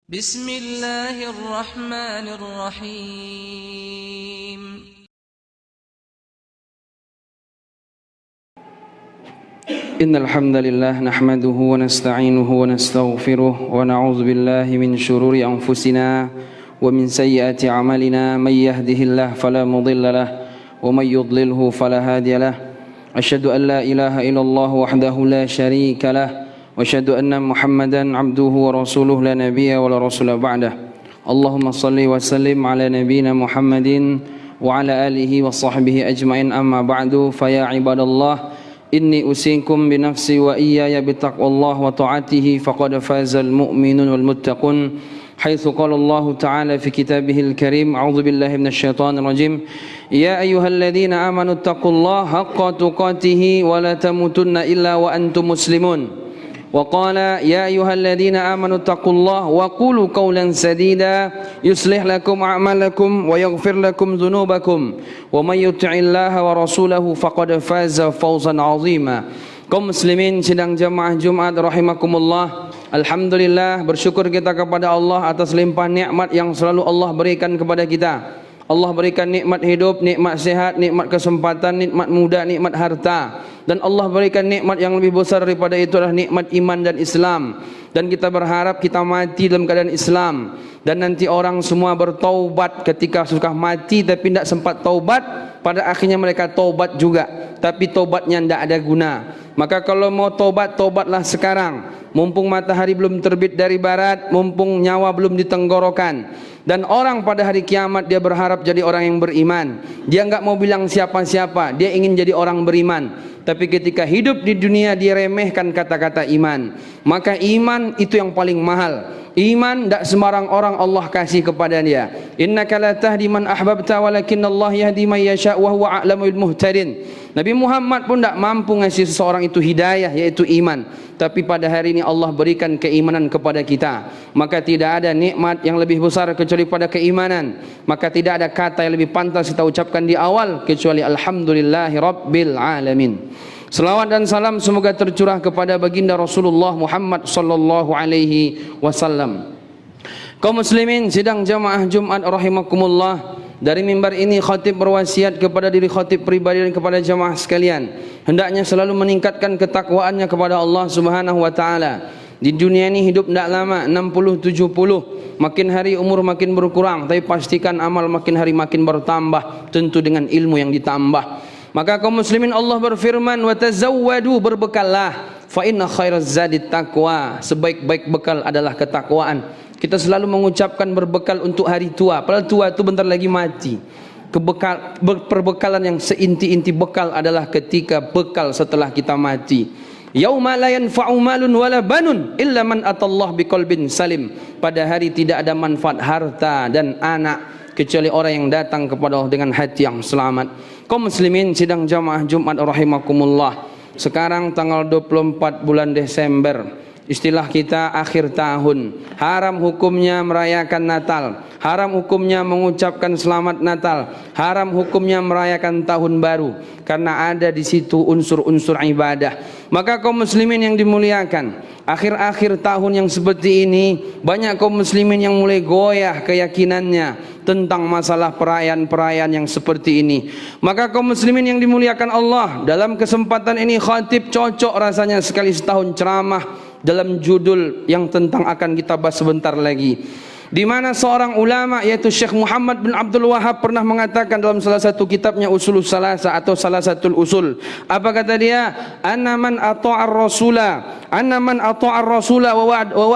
بسم الله الرحمن الرحيم إن الحمد لله نحمده ونستعينه ونستغفره ونعوذ بالله من شرور أنفسنا ومن سيئات أعمالنا من يهده الله فلا مضل له ومن يضلله فلا هادي له أشهد أن لا إله إلا الله وحده لا شريك له وأشهد أن محمدا عبده ورسوله لا نبي ولا رسول بعده اللهم صل وسلم على نبينا محمد وعلى آله وصحبه أجمعين أما بعد فيا عباد الله إني أوصيكم بنفسي وإياي بتقوى الله وطاعته فقد فاز المؤمنون والمتقون حيث قال الله تعالى في كتابه الكريم أعوذ بالله من الشيطان الرجيم يا أيها الذين آمنوا اتقوا الله حق تقاته ولا تموتن إلا وأنتم مسلمون وقال يا أيها الذين آمنوا اتقوا الله وقولوا قولا سديدا يصلح لكم أعمالكم ويغفر لكم ذنوبكم ومن يطع الله ورسوله فقد فاز فوزا عظيما. Kaum muslimin sidang jamaah Jumat rahimakumullah. Alhamdulillah, bersyukur kita kepada Allah atas limpah nikmat yang selalu Allah berikan kepada kita. Allah berikan nikmat hidup, nikmat sehat, nikmat kesempatan, nikmat muda, nikmat harta. Dan Allah berikan nikmat yang lebih besar daripada itu adalah nikmat iman dan Islam. Dan kita berharap kita mati dalam keadaan Islam. Dan nanti orang semua bertaubat ketika sudah mati tapi tidak sempat taubat. Pada akhirnya mereka taubat juga, tapi taubatnya tidak ada guna. Maka kalau mau taubat, taubatlah sekarang. Mumpung matahari belum terbit dari barat, mumpung nyawa belum ditenggorokan. Dan orang pada hari kiamat dia berharap jadi orang yang beriman. Dia enggak mau bilang siapa-siapa, dia ingin jadi orang beriman. Tapi ketika hidup di dunia dia remehkan kata-kata iman. Maka iman itu yang paling mahal. Iman tidak sembarang orang Allah kasih kepada dia. Innaka la tahdi man ahbabta walakinallah yahdi man yasha wa huwa a'lamul muhtadin. Nabi Muhammad pun tidak mampu ngasih seseorang itu hidayah, yaitu iman. Tapi pada hari ini Allah berikan keimanan kepada kita. Maka tidak ada nikmat yang lebih besar kecuali pada keimanan. Maka tidak ada kata yang lebih pantas kita ucapkan di awal kecuali alhamdulillahi rabbil alamin. Selawat dan salam semoga tercurah kepada baginda Rasulullah Muhammad sallallahu alaihi wasallam. Kaum muslimin sidang jamaah Jumat rahimakumullah, dari mimbar ini khatib berwasiat kepada diri khatib pribadi dan kepada jamaah sekalian, hendaknya selalu meningkatkan ketakwaannya kepada Allah Subhanahu wa taala. Di dunia ini hidup tidak lama, 60 70, makin hari umur makin berkurang, tapi pastikan amal makin hari makin bertambah, tentu dengan ilmu yang ditambah. Maka kaum muslimin Allah berfirman wa tazawwadu, berbekallah, fa inna khairaz zadit taqwa, sebaik-baik bekal adalah ketakwaan. Kita selalu mengucapkan berbekal untuk hari tua, padahal tua itu bentar lagi mati. Perbekalan yang seinti-inti bekal adalah ketika bekal setelah kita mati. Yauma la yanfa'u malun wala banun illa man atallah biqalbin salim. Pada hari tidak ada manfaat harta dan anak kecuali orang yang datang kepada Allah dengan hati yang selamat. Kaum muslimin sidang jamaah Jumat rahimakumullah. Sekarang tanggal 24 bulan Desember, istilah kita akhir tahun. Haram hukumnya merayakan Natal, haram hukumnya mengucapkan selamat Natal, haram hukumnya merayakan tahun baru, karena ada di situ unsur-unsur ibadah. Maka kaum muslimin yang dimuliakan, akhir-akhir tahun yang seperti ini banyak kaum muslimin yang mulai goyah keyakinannya tentang masalah perayaan-perayaan yang seperti ini. Maka kaum muslimin yang dimuliakan Allah, dalam kesempatan ini khatib cocok rasanya sekali setahun ceramah dalam judul yang tentang akan kita bahas sebentar lagi, di mana seorang ulama yaitu Syekh Muhammad bin Abdul Wahab pernah mengatakan dalam salah satu kitabnya Usulus Salasa atau salah satu usul, apa kata dia? Anna man ata'ar rasula wa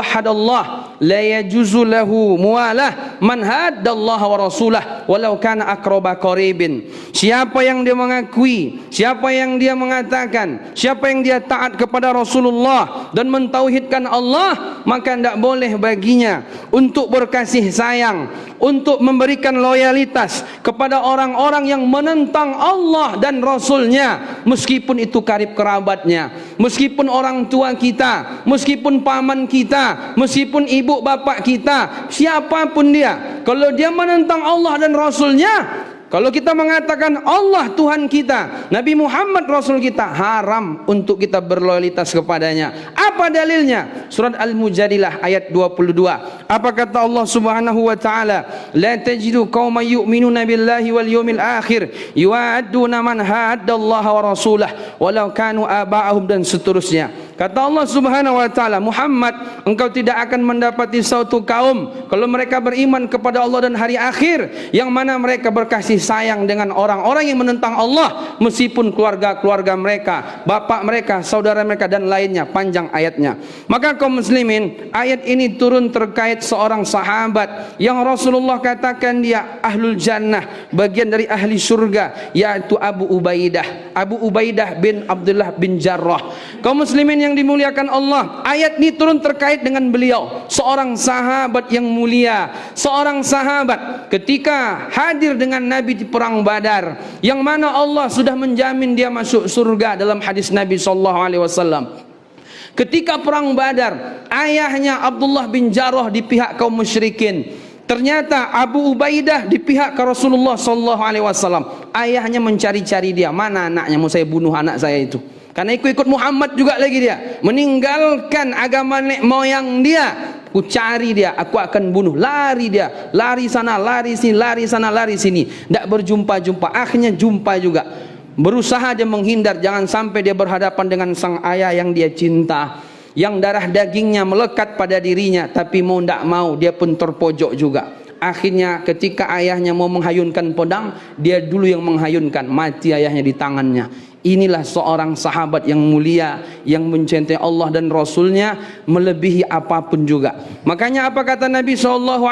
wahadallah la yajuzu lahu muwalah man haddallaha wa rasulah walau kana aqraba qaribin. Siapa yang dia mengakui, siapa yang dia mengatakan, siapa yang dia taat kepada Rasulullah dan mentauhidkan Allah, maka tidak boleh baginya untuk berkasih sayang, untuk memberikan loyalitas kepada orang-orang yang menentang Allah dan Rasulnya, meskipun itu karib kerabatnya, meskipun orang tua kita, meskipun paman kita, meskipun ibu bapak kita, siapapun dia. Kalau dia menentang Allah dan Rasulnya, kalau kita mengatakan Allah Tuhan kita, Nabi Muhammad Rasul kita, haram untuk kita berloyalitas kepadanya. Apa dalilnya? Surat Al-Mujadilah ayat 22. Apa kata Allah Subhanahu wa taala? La tajidu qauman yu'minuna billahi wal yawmil akhir yu'adduna man haddallaha wa rasulah walau kanu aba'ahum, dan seterusnya. Kata Allah Subhanahu wa taala, Muhammad, engkau tidak akan mendapati suatu kaum kalau mereka beriman kepada Allah dan hari akhir yang mana mereka berkasih sayang dengan orang-orang yang menentang Allah, meskipun keluarga-keluarga mereka, bapak mereka, saudara mereka, dan lainnya. Panjang ayatnya. Maka kaum muslimin, ayat ini turun terkait seorang sahabat yang Rasulullah katakan dia ahlul jannah, bagian dari ahli surga, yaitu Abu Ubaidah bin Abdullah bin Jarrah. Kaum muslimin yang dimuliakan Allah, ayat ini turun terkait dengan beliau, seorang sahabat yang mulia, seorang sahabat ketika hadir dengan Nabi di perang Badar, yang mana Allah sudah menjamin dia masuk surga dalam hadis Nabi SAW. Ketika perang Badar, ayahnya Abdullah bin Jarrah di pihak kaum musyrikin, ternyata Abu Ubaidah di pihak Rasulullah SAW. Ayahnya mencari-cari dia, mana anaknya, mau saya bunuh anak saya itu. Karena ikut Muhammad juga lagi dia, meninggalkan agama nenek moyang dia. Aku cari dia, aku akan bunuh. Lari dia, lari sana, lari sini, lari sana, lari sini. Tidak berjumpa-jumpa. Akhirnya jumpa juga. Berusaha dia menghindar, jangan sampai dia berhadapan dengan sang ayah yang dia cinta, yang darah dagingnya melekat pada dirinya. Tapi mau tidak mau, dia pun terpojok juga. Akhirnya ketika ayahnya mau menghayunkan pedang, dia dulu yang menghayunkan. Mati ayahnya di tangannya. Inilah seorang sahabat yang mulia, yang mencintai Allah dan Rasulnya melebihi apapun juga. Makanya apa kata Nabi SAW?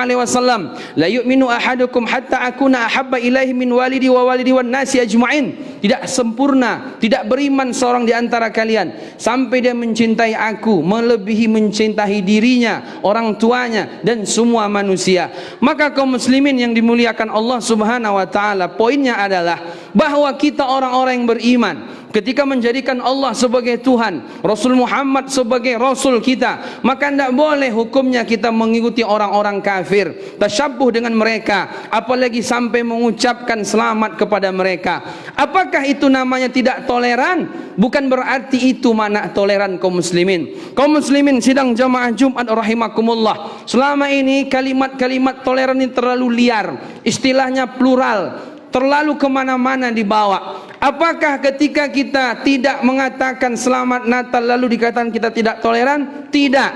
La yu'minu ahadukum hatta akuna ahabba ilaihi min walidi wa walidi wan nasi ajma'in. Tidak sempurna, tidak beriman seorang di antara kalian sampai dia mencintai aku melebihi mencintai dirinya, orang tuanya, dan semua manusia. Maka kaum muslimin yang dimuliakan Allah Subhanahu wa taala, poinnya adalah bahwa kita orang-orang yang beriman, ketika menjadikan Allah sebagai Tuhan, Rasul Muhammad sebagai Rasul kita, maka tidak boleh hukumnya kita mengikuti orang-orang kafir, tasyabbuh dengan mereka, apalagi sampai mengucapkan selamat kepada mereka. Apakah itu namanya tidak toleran? Bukan berarti itu mana toleran kaum muslimin. Kaum muslimin sidang jamaah Jumat rahimakumullah, selama ini kalimat-kalimat toleran ini terlalu liar, istilahnya plural, terlalu kemana-mana dibawa. Apakah ketika kita tidak mengatakan selamat Natal lalu dikatakan kita tidak toleran? Tidak.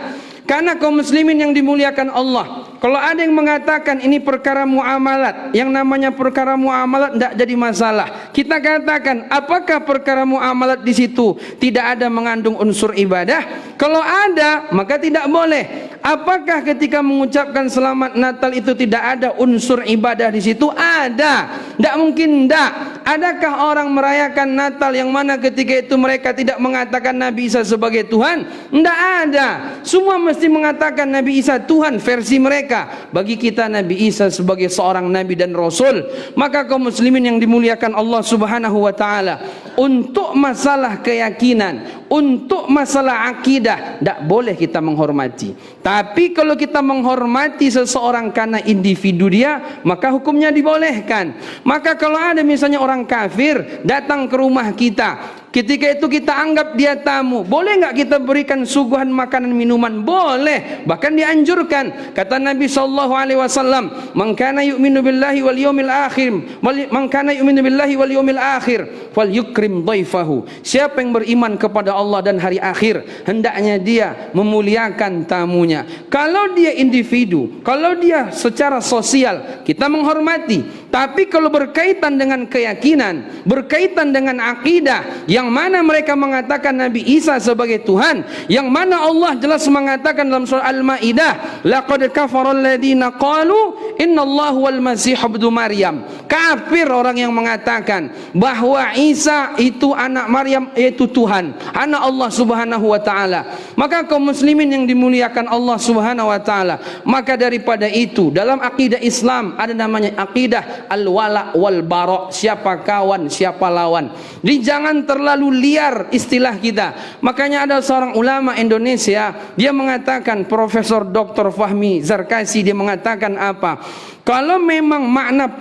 Karena kaum muslimin yang dimuliakan Allah, kalau ada yang mengatakan ini perkara muamalat, yang namanya perkara muamalat tidak jadi masalah. Kita katakan, apakah perkara muamalat di situ tidak ada mengandung unsur ibadah? Kalau ada, maka tidak boleh. Apakah ketika mengucapkan selamat Natal itu tidak ada unsur ibadah di situ? Ada. Tidak mungkin tidak. Adakah orang merayakan Natal yang mana ketika itu mereka tidak mengatakan Nabi Isa sebagai Tuhan? Tidak ada. Semua mesti mengatakan Nabi Isa Tuhan versi mereka. Bagi kita Nabi Isa sebagai seorang Nabi dan Rasul. Maka kaum muslimin yang dimuliakan Allah Subhanahu wa ta'ala, untuk masalah keyakinan, untuk masalah akidah, tidak boleh kita menghormati. Tapi kalau kita menghormati seseorang karena individu dia, maka hukumnya dibolehkan. Maka kalau ada misalnya orang kafir datang ke rumah kita, ketika itu kita anggap dia tamu, boleh nggak kita berikan suguhan makanan minuman? Boleh, bahkan dianjurkan. Kata Nabi SAW, man kana yu'minu billahi wal yawmil akhir, man kana yu'minu billahi wal yawmil akhir fal yukrim dhaifahu. Siapa yang beriman kepada Allah dan hari akhir, hendaknya dia memuliakan tamunya. Kalau dia individu, kalau dia secara sosial, kita menghormati. Tapi kalau berkaitan dengan keyakinan, berkaitan dengan akidah, yang mana mereka mengatakan Nabi Isa sebagai Tuhan, yang mana Allah jelas mengatakan dalam surah Al-Maidah, laqad kafara alladziina qalu innallahu wal masih ibnu Maryam. Kafir orang yang mengatakan bahwa Isa itu anak Maryam, yaitu Tuhan, anak Allah Subhanahu wa taala. Maka kaum muslimin yang dimuliakan Allah Subhanahu wa taala, maka daripada itu dalam akidah Islam ada namanya akidah al-wala wal bara, siapa kawan, siapa lawan. Jadi jangan terlalu liar istilah kita. Makanya ada seorang ulama Indonesia, dia mengatakan, Profesor Dr. Fahmi Zarkasi, dia mengatakan apa? Kalau memang makna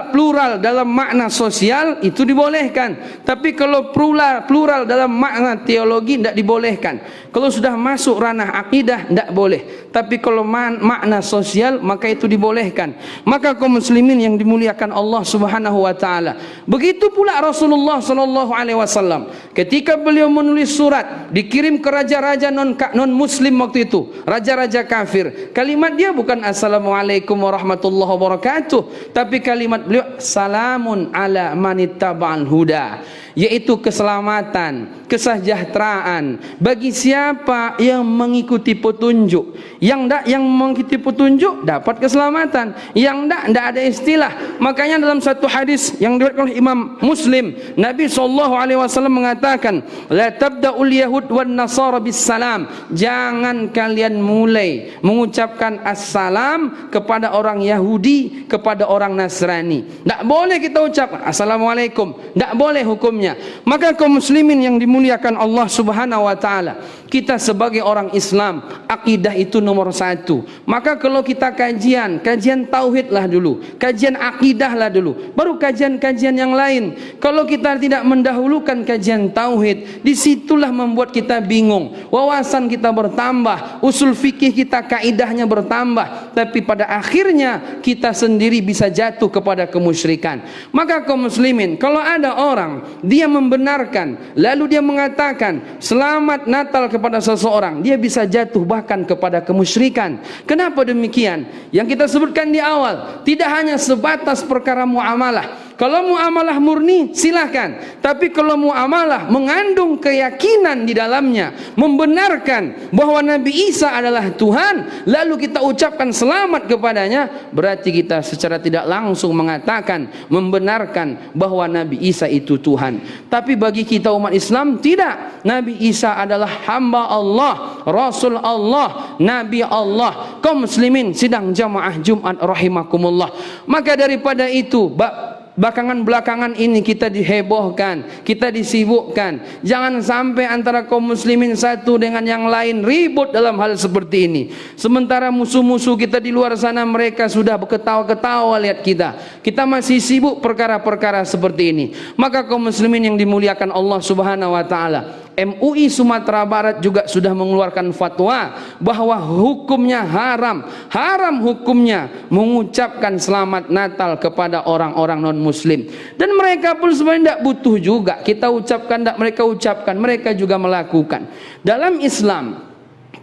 plural dalam makna sosial itu dibolehkan. Tapi kalau plural dalam makna teologi tidak dibolehkan. Kalau sudah masuk ranah akidah tidak boleh. Tapi kalau makna sosial maka itu dibolehkan. Maka kaum muslimin yang dimuliakan Allah Subhanahu wa taala. Begitu pula Rasulullah sallallahu alaihi wasallam ketika beliau menulis surat dikirim ke raja-raja non muslim waktu itu, raja-raja kafir. Kalimat dia bukan assalamualaikum warahmatullahi wabarakatuh, tapi kalimat beliau salamun ala manittaba'al huda, yaitu keselamatan, kesejahteraan bagi siapa yang mengikuti petunjuk. Yang mengikuti petunjuk dapat keselamatan, yang tidak ada istilah. Makanya dalam satu hadis yang diriwayatkan oleh Imam Muslim, Nabi SAW mengatakan, la tabda'ul yahud wan nasara bis salam, jangan kalian mulai mengucapkan assalam kepada orang Yahudi, kepada orang Nasrani. Tidak boleh kita ucap assalamualaikum, tidak boleh hukumnya. Maka kaum muslimin yang dimuliakan Allah Subhanahu wa taala, kita sebagai orang Islam, akidah itu nomor satu. Maka kalau kita kajian tauhid lah dulu, kajian akidah lah dulu, baru kajian yang lain. Kalau kita tidak mendahulukan kajian tauhid, disitulah membuat kita bingung, wawasan kita bertambah, usul fikih kita kaidahnya bertambah, tapi pada akhirnya kita sendiri bisa jatuh kepada kemusyrikan. Maka kaum muslimin, kalau ada orang dia membenarkan lalu dia mengatakan selamat Natal kepada seseorang, dia bisa jatuh bahkan kepada kemusyrikan. Kenapa demikian? Yang kita sebutkan di awal, tidak hanya sebatas perkara muamalah. Kalau muamalah murni silahkan, tapi kalau muamalah mengandung keyakinan di dalamnya, membenarkan bahwa Nabi Isa adalah Tuhan, lalu kita ucapkan selamat kepadanya, berarti kita secara tidak langsung mengatakan, membenarkan bahwa Nabi Isa itu Tuhan. Tapi bagi kita umat Islam tidak. Nabi Isa adalah hamba Allah, Rasul Allah, Nabi Allah. Kaum muslimin sidang jamaah Jumat rahimakumullah. Maka daripada itu belakangan ini kita dihebohkan, kita disibukkan. Jangan sampai antara kaum muslimin satu dengan yang lain ribut dalam hal seperti ini. Sementara musuh-musuh kita di luar sana mereka sudah berketawa-ketawa lihat kita. Kita masih sibuk perkara-perkara seperti ini. Maka kaum muslimin yang dimuliakan Allah Subhanahu wa taala, MUI Sumatera Barat juga sudah mengeluarkan fatwa bahwa hukumnya haram hukumnya mengucapkan selamat Natal kepada orang-orang non muslim. Dan mereka pun sebenarnya tidak butuh juga kita ucapkan, tidak mereka ucapkan, mereka juga melakukan. Dalam Islam,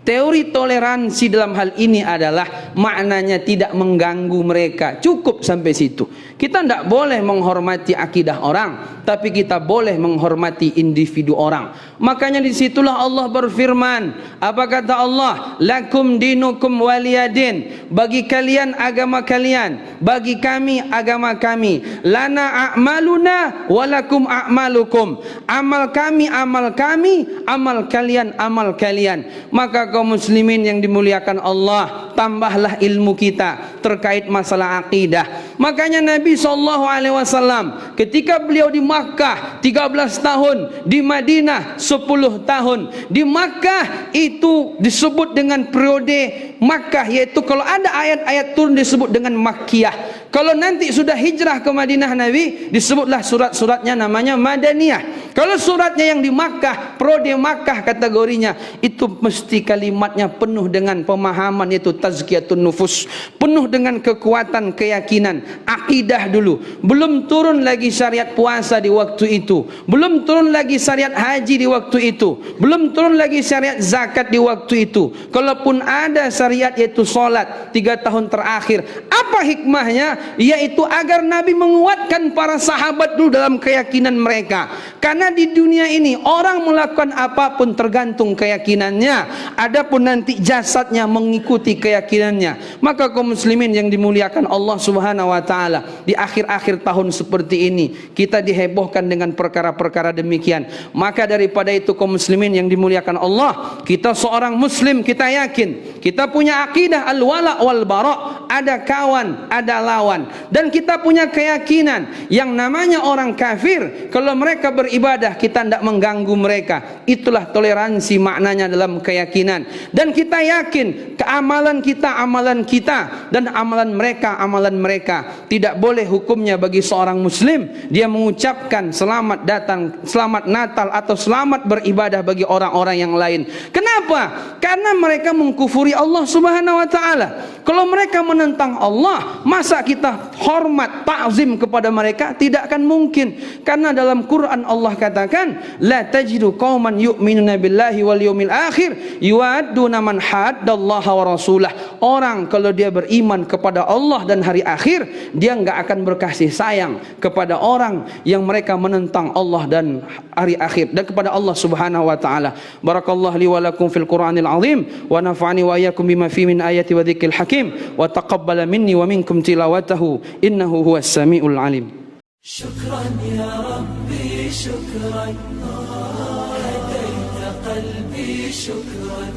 teori toleransi dalam hal ini adalah maknanya tidak mengganggu mereka. Cukup sampai situ. Kita tidak boleh menghormati akidah orang, tapi kita boleh menghormati individu orang. Makanya disitulah Allah berfirman. Apa kata Allah? Lakum dinukum waliyadin. Bagi kalian agama kalian, bagi kami agama kami. Lana a'maluna walakum a'malukum. Amal kami amal kami, amal kalian amal kalian. Maka kaum muslimin yang dimuliakan Allah, tambahlah ilmu kita terkait masalah akidah. Makanya Nabi SAW ketika beliau di Makkah 13 tahun, di Madinah 10 tahun. Di Makkah itu disebut dengan periode Makkah, yaitu kalau ada ayat-ayat turun disebut dengan Makkiyah. Kalau nanti sudah hijrah ke Madinah Nabi, disebutlah surat-suratnya namanya Madaniyah. Kalau suratnya yang di Makkah, periode Makkah kategorinya, itu mesti kalimatnya penuh dengan pemahaman, yaitu tazkiyatun nufus, penuh dengan kekuatan keyakinan, akidah dulu. Belum turun lagi syariat puasa di waktu itu, belum turun lagi syariat haji di waktu itu, belum turun lagi syariat zakat di waktu itu. Kalaupun ada syariat yaitu salat 3 tahun terakhir, apa hikmahnya? Yaitu agar Nabi menguatkan para sahabat dulu dalam keyakinan mereka. Karena di dunia ini orang melakukan apapun tergantung keyakinannya, adapun nanti jasadnya mengikuti keyakinannya. Maka kaum muslimin yang dimuliakan Allah Subhanahu wa taala, di akhir-akhir tahun seperti ini kita dihebohkan dengan perkara-perkara demikian. Maka daripada itu kaum muslimin yang dimuliakan Allah, kita seorang muslim, kita yakin kita punya akidah al-wala wal bara, ada kawan, ada lawan. Dan kita punya keyakinan yang namanya orang kafir, kalau mereka beribadah kita tidak mengganggu mereka. Itulah toleransi maknanya dalam keyakinan. Dan kita yakin amalan kita dan amalan mereka tidak boleh hukumnya bagi seorang muslim dia mengucapkan selamat datang, selamat Natal atau selamat beribadah bagi orang-orang yang lain. Kenapa? Karena mereka mengkufuri Allah Subhanahu wa taala. Kalau mereka menentang Allah, masa kita hormat, ta'zim kepada mereka? Tidak akan mungkin. Karena dalam Quran Allah katakan, la tajidu qauman yu'minuna billahi wal yawmil akhir yuwadduna man haddallaha wa rasulah. Orang kalau dia beriman kepada Allah dan hari akhir, dia enggak akan berkasih sayang kepada orang yang mereka menentang Allah dan hari akhir, dan kepada Allah Subhanahu wa taala. Barakallahu li wa lakum fil Qur'anil azim wa nafa'ani wa iyyakum bima fi min ayati wa dzikril hakim wa taqabbala minni wa minkum tilawatahu innahu huwas samiul alim. Syukran ya Rabbi syukran hadaita qalbi syukran